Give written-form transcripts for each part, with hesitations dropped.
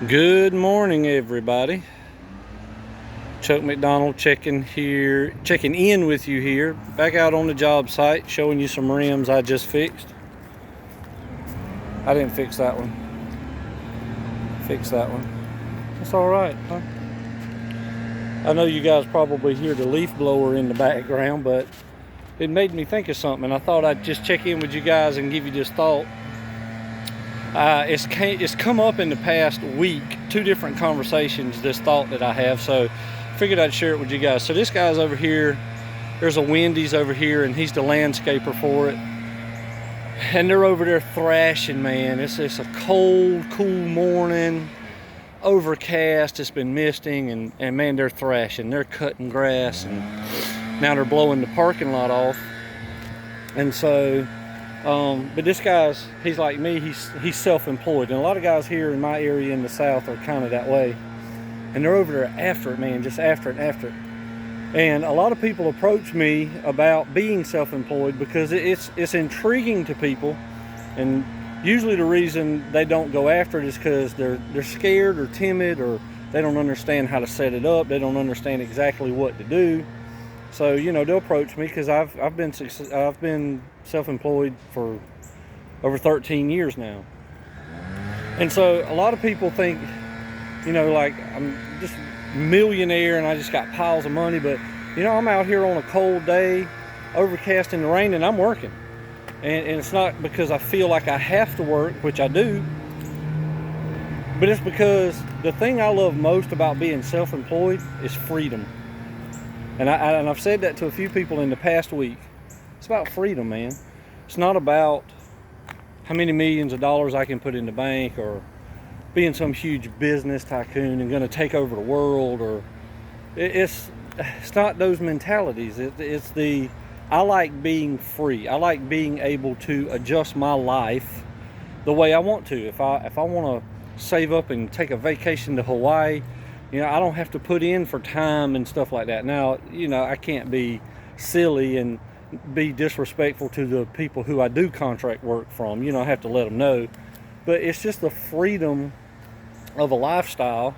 Good morning, everybody. Chuck McDonald checking in with you here. Back out on the job site, showing you some rims I just fixed. I didn't fix that one. Fix that one. That's all right, huh? I know you guys probably hear the leaf blower in the background, but it made me think of something. I thought I'd just check in with you guys and give you this thought. It's come up in the past week, two different conversations, this thought that I have, so I figured I'd share it with you guys. So this guy's over here, there's a Wendy's over here, and he's the landscaper for it. And they're over there thrashing, man. It's a cold, cool morning, overcast, it's been misting, and man, they're thrashing. They're cutting grass, and now they're blowing the parking lot off. And so but this guy's, he's like me, he's self-employed, and a lot of guys here in my area in the South are kind of that way, and they're over there after it, man, just after it. And a lot of people approach me about being self-employed because it's intriguing to people, and usually the reason they don't go after it is because they're scared or timid, or they don't understand how to set it up, they don't understand exactly what to do. So, they'll approach me because I've been self-employed for over 13 years now. And so a lot of people think, like I'm just millionaire and I just got piles of money, but I'm out here on a cold day, overcast in the rain, and I'm working. And it's not because I feel like I have to work, which I do, but it's because the thing I love most about being self-employed is freedom. And I've said that to a few people in the past week. It's about freedom, man. It's not about how many millions of dollars I can put in the bank, or being some huge business tycoon and going to take over the world, or it's not those mentalities. I like being free. I like being able to adjust my life the way I want to. If I want to save up and take a vacation to Hawaii, I don't have to put in for time and stuff like that. Now, I can't be silly and be disrespectful to the people who I do contract work from. I have to let them know. But it's just the freedom of a lifestyle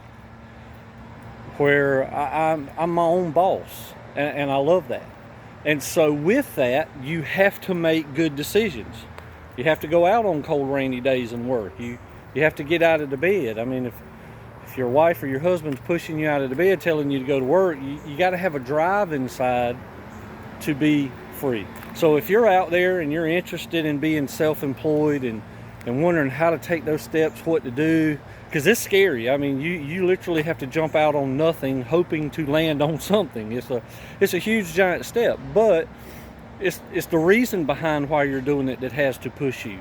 where I'm my own boss, and I love that. And so with that, you have to make good decisions. You have to go out on cold, rainy days and work. You have to get out of the bed. I mean, if your wife or your husband's pushing you out of the bed, telling you to go to work, you got to have a drive inside to be free. So if you're out there and you're interested in being self-employed and wondering how to take those steps, what to do, because it's scary. I mean, you literally have to jump out on nothing, hoping to land on something. It's a huge, giant step, but it's the reason behind why you're doing it that has to push you.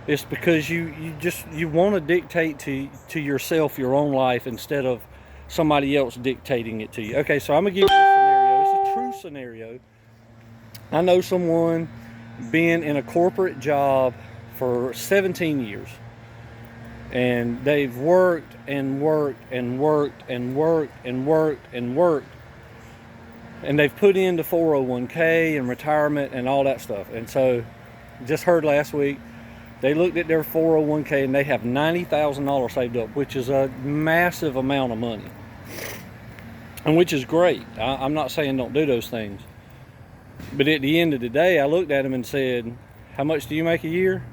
It's because you want to dictate to yourself your own life instead of somebody else dictating it to you. Okay, so I'm going to give you a scenario. It's a true scenario. I know someone been in a corporate job for 17 years. And they've worked and worked and worked and worked and worked and worked. And they've put into 401k and retirement and all that stuff. And so, just heard last week, they looked at their 401k and they have $90,000 saved up, which is a massive amount of money. And which is great. I'm not saying don't do those things. But at the end of the day, I looked at them and said, how much do you make a year?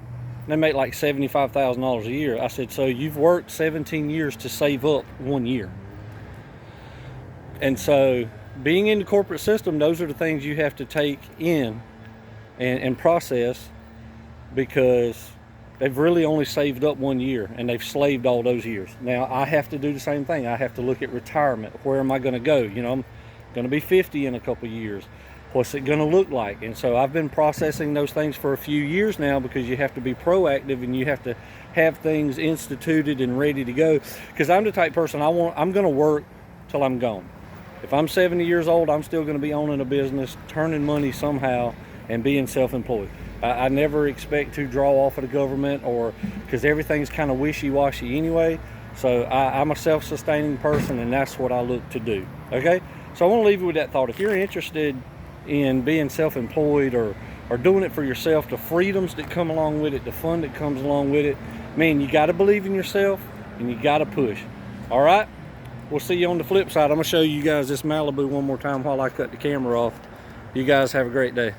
And they make like $75,000 a year. I said, so you've worked 17 years to save up 1 year. And so being in the corporate system, those are the things you have to take in and process, because they've really only saved up 1 year and they've slaved all those years. Now I have to do the same thing. I have to look at retirement. Where am I going to go? I'm going to be 50 in a couple of years. What's it going to look like? And so I've been processing those things for a few years now, because you have to be proactive and you have to have things instituted and ready to go. Because I'm the type person, I'm going to work till I'm gone. If I'm 70 years old, I'm still going to be owning a business, turning money somehow, and being self-employed. I never expect to draw off of the government, or because everything's kind of wishy-washy anyway. So I'm a self-sustaining person, and that's what I look to do. Okay? So I want to leave you with that thought. If you're interested in being self-employed or doing it for yourself, the freedoms that come along with it, the fun that comes along with it, man, you got to believe in yourself, and you gotta push. All right, we'll see you on the flip side. I'm gonna show you guys this Malibu one more time while I cut the camera off. You guys have a great day.